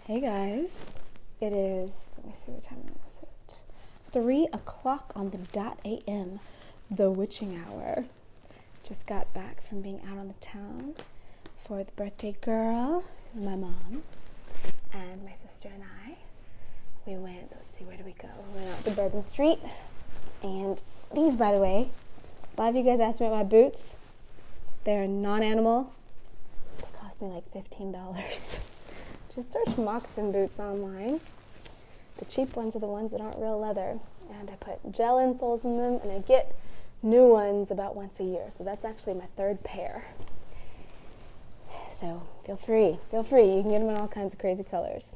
Hey guys, it is, let me see what time is it, 3 o'clock on the dot a.m., the witching hour. Just got back from being out on the town for the birthday girl, my mom, and my sister and I. We went, let's see, where did we go? We went out to Bourbon Street, and these, by the way, a lot of you guys asked me about my boots. They're non-animal. They cost me like $15. Just search moccasin boots online. The cheap ones are the ones that aren't real leather. And I put gel insoles in them, and I get new ones about once a year. So that's actually my third pair. So feel free. You can get them in all kinds of crazy colors.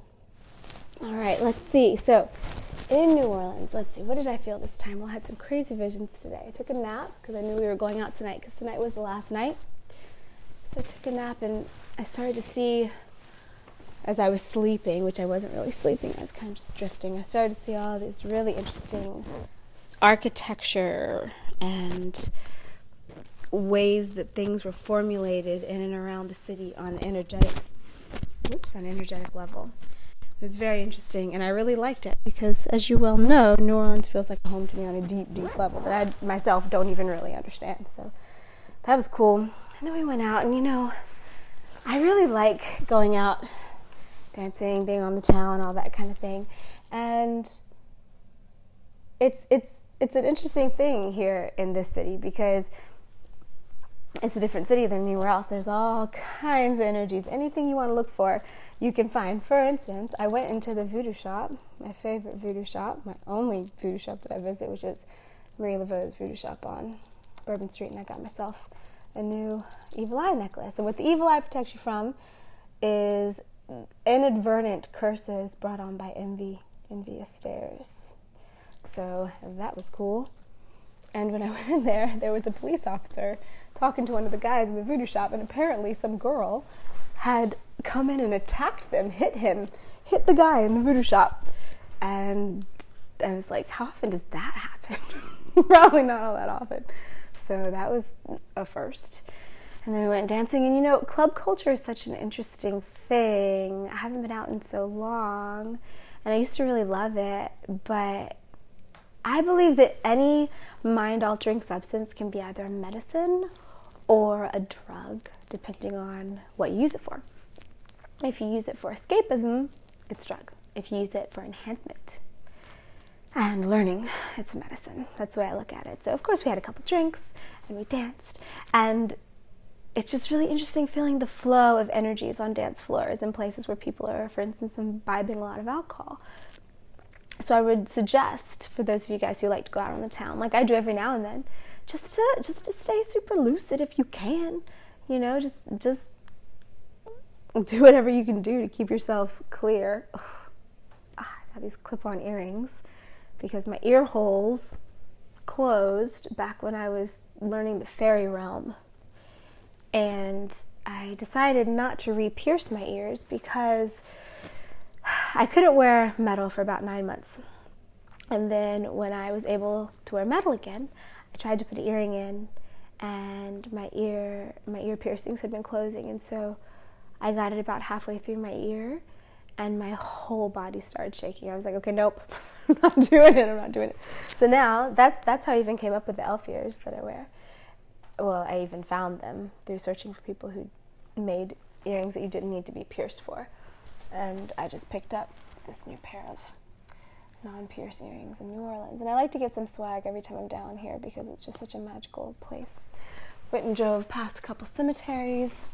All right, let's see. So in New Orleans, let's see, what did I feel this time? Well, I had some crazy visions today. I took a nap because I knew we were going out tonight because tonight was the last night. So I took a nap, and I started to see, as I was sleeping, which I wasn't really sleeping, I was kind of just drifting, I started to see all this really interesting architecture and ways that things were formulated in and around the city on an energetic level. It was very interesting, and I really liked it because, as you well know, New Orleans feels like a home to me on a deep, deep level that I myself don't even really understand. So that was cool. And then we went out, and I really like going out, dancing, being on the town, all that kind of thing. And it's an interesting thing here in this city because it's a different city than anywhere else. There's all kinds of energies. Anything you want to look for, you can find. For instance, I went into the voodoo shop, my favorite voodoo shop, my only voodoo shop that I visit, which is Marie Laveau's voodoo shop on Bourbon Street, and I got myself a new evil eye necklace. And what the evil eye protects you from is inadvertent curses brought on by envious stares. So that was cool. And when I went in there was a police officer talking to one of the guys in the voodoo shop, and apparently some girl had come in and attacked them, hit the guy in the voodoo shop. And I was like, how often does that happen? Probably not all that often. So that was a first. And then we went dancing, and club culture is such an interesting thing. I haven't been out in so long, and I used to really love it, but I believe that any mind-altering substance can be either a medicine or a drug, depending on what you use it for. If you use it for escapism, it's a drug. If you use it for enhancement and learning, it's a medicine. That's the way I look at it. So, of course, we had a couple drinks, and we danced, and it's just really interesting feeling the flow of energies on dance floors in places where people are, for instance, imbibing a lot of alcohol. So I would suggest, for those of you guys who like to go out on the town, like I do every now and then, just to stay super lucid if you can. Just do whatever you can do to keep yourself clear. I got these clip-on earrings because my ear holes closed back when I was learning the fairy realm. And I decided not to re-pierce my ears because I couldn't wear metal for about 9 months. And then when I was able to wear metal again, I tried to put an earring in, and my ear piercings had been closing. And so I got it about halfway through my ear, and my whole body started shaking. I was like, okay, nope, I'm not doing it. So now that's how I even came up with the elf ears that I wear. Well, I even found them through searching for people who made earrings that you didn't need to be pierced for. And I just picked up this new pair of non-pierced earrings in New Orleans. And I like to get some swag every time I'm down here because it's just such a magical place. Went and drove past a couple cemeteries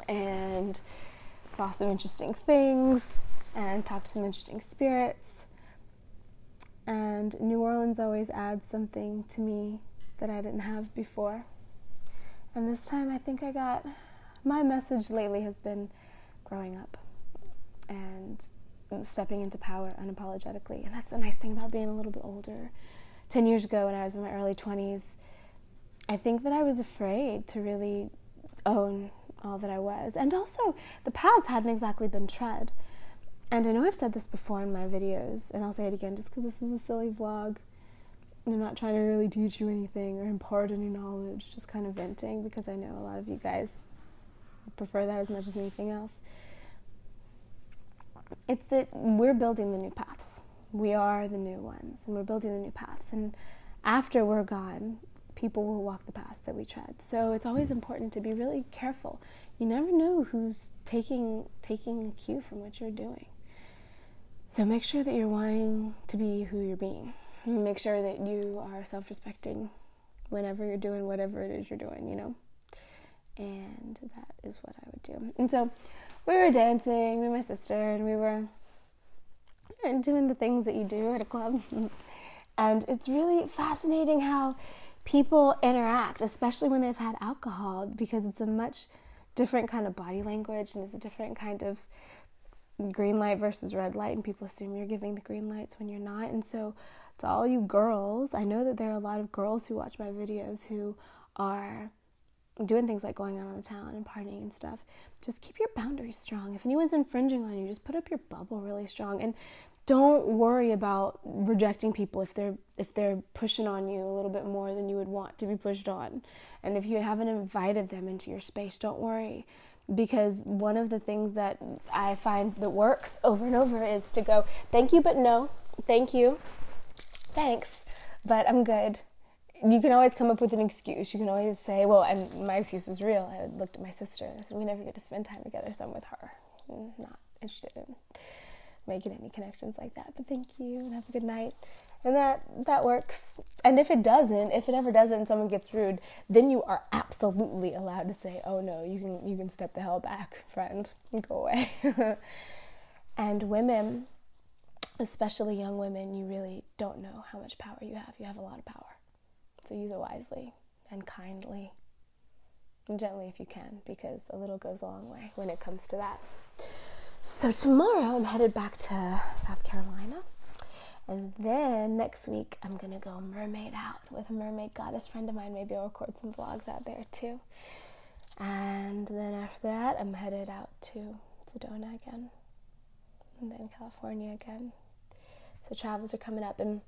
and saw some interesting things and talked to some interesting spirits. And New Orleans always adds something to me that I didn't have before. And this time I think my message lately has been growing up and stepping into power unapologetically. And that's the nice thing about being a little bit older. 10 years ago, when I was in my early 20s, I think that I was afraid to really own all that I was. And also, the paths hadn't exactly been tread. And I know I've said this before in my videos, and I'll say it again just because this is a silly vlog. I'm not trying to really teach you anything or impart any knowledge, just kind of venting, because I know a lot of you guys prefer that as much as anything else. it's that we're building the new paths. We are the new ones, and we're building the new paths. And after we're gone, people will walk the paths that we tread. So it's always important to be really careful. You never know who's taking a cue from what you're doing. So make sure that you're wanting to be who you're being. And make sure that you are self-respecting whenever you're doing whatever it is you're doing, you know? And that is what I would do. And so we were dancing, me and my sister, and we were doing the things that you do at a club. And it's really fascinating how people interact, especially when they've had alcohol, because it's a much different kind of body language, and it's a different kind of green light versus red light, and people assume you're giving the green lights when you're not. And so to all you girls, I know that there are a lot of girls who watch my videos who are doing things like going out on the town and partying and stuff. Just keep your boundaries strong. If anyone's infringing on you, just put up your bubble really strong, and don't worry about rejecting people if they're pushing on you a little bit more than you would want to be pushed on. And if you haven't invited them into your space, don't worry. Because one of the things that I find that works over and over is to go, thank you, but no. Thank you. Thanks, but I'm good. You can always come up with an excuse. You can always say, well, and my excuse was real. I looked at my sister and I said, we never get to spend time together, so I'm with her. I'm not interested in making any connections like that, but thank you and have a good night. And that works. And if it ever doesn't, and someone gets rude, then you are absolutely allowed to say, oh no, you can step the hell back, friend, and go away. And women, especially young women, you really don't know how much power you have. You have a lot of power. So use it wisely and kindly and gently if you can, because a little goes a long way when it comes to that. So tomorrow I'm headed back to South Carolina, and then next week I'm going to go mermaid out with a mermaid goddess friend of mine. Maybe I'll record some vlogs out there too. And then after that I'm headed out to Sedona again, and then California again. So travels are coming up, and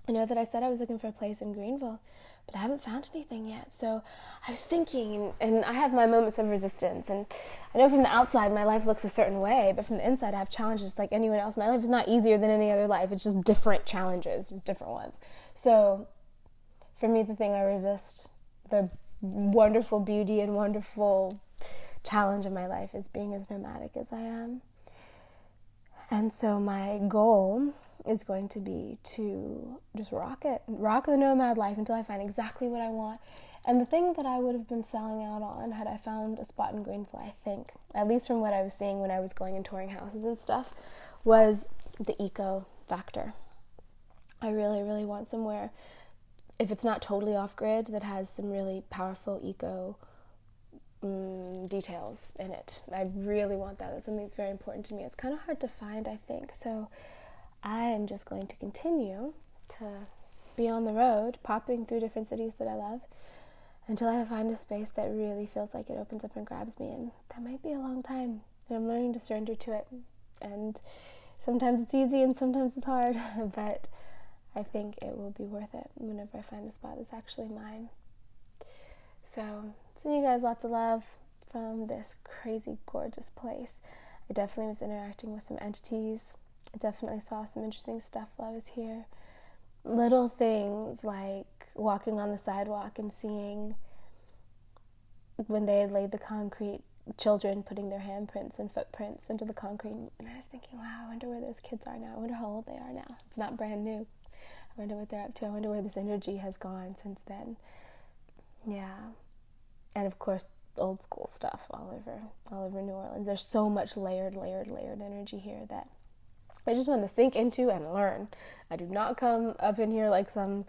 I know that I said I was looking for a place in Greenville, but I haven't found anything yet. So I was thinking, and I have my moments of resistance, and I know from the outside my life looks a certain way, but from the inside I have challenges like anyone else. My life is not easier than any other life. It's just different challenges, just different ones. So for me, the thing I resist, the wonderful beauty and wonderful challenge of my life, is being as nomadic as I am. And so my goal is going to be to just rock the nomad life until I find exactly what I want. And the thing that I would have been selling out on had I found a spot in Greenville, I think, at least from what I was seeing when I was going and touring houses and stuff, was the eco factor. I really, really want somewhere, if it's not totally off-grid, that has some really powerful eco details in it. I really want that. That's something that's very important to me. It's kind of hard to find, I think. So I am just going to continue to be on the road, popping through different cities that I love, until I find a space that really feels like it opens up and grabs me. And that might be a long time, and I'm learning to surrender to it. And sometimes it's easy and sometimes it's hard, but I think it will be worth it whenever I find a spot that's actually mine. So, sending you guys lots of love from this crazy, gorgeous place. I definitely was interacting with some entities. I definitely saw some interesting stuff while I was here. Little things like walking on the sidewalk and seeing, when they had laid the concrete, children putting their handprints and footprints into the concrete. And I was thinking, wow, I wonder where those kids are now. I wonder how old they are now. It's not brand new. I wonder what they're up to. I wonder where this energy has gone since then. Yeah. And of course, old school stuff all over New Orleans. There's so much layered energy here that I just want to sink into and learn. I do not come up in here like some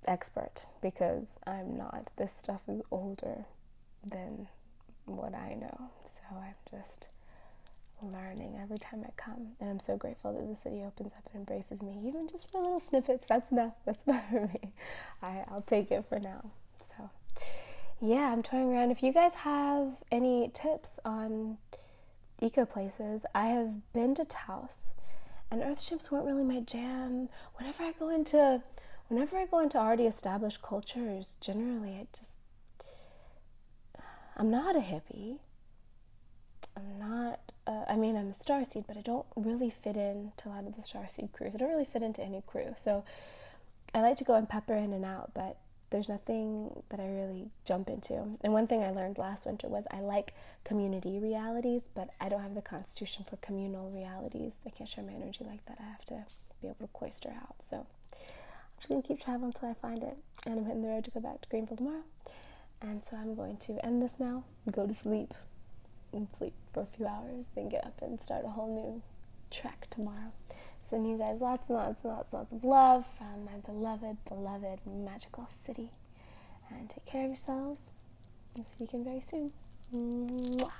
expert, because I'm not. This stuff is older than what I know. So I'm just learning every time I come. And I'm so grateful that the city opens up and embraces me, even just for little snippets. That's enough. That's enough for me. I'll take it for now. So yeah, I'm toying around. If you guys have any tips on eco places, I have been to Taos, and earthships weren't really my jam. Whenever I go into already established cultures, generally I'm not a hippie. I'm a starseed, but I don't really fit into a lot of the starseed crews. I don't really fit into any crew. So I like to go and pepper in and out, but there's nothing that I really jump into. And one thing I learned last winter was I like community realities, but I don't have the constitution for communal realities. I can't share my energy like that. I have to be able to cloister out. So I'm just going to keep traveling until I find it. And I'm hitting the road to go back to Greenville tomorrow. And so I'm going to end this now, go to sleep, and sleep for a few hours, then get up and start a whole new trek tomorrow. Sending you guys lots and lots and lots and lots of love from my beloved, beloved magical city. And take care of yourselves. And see you again very soon. Mwah.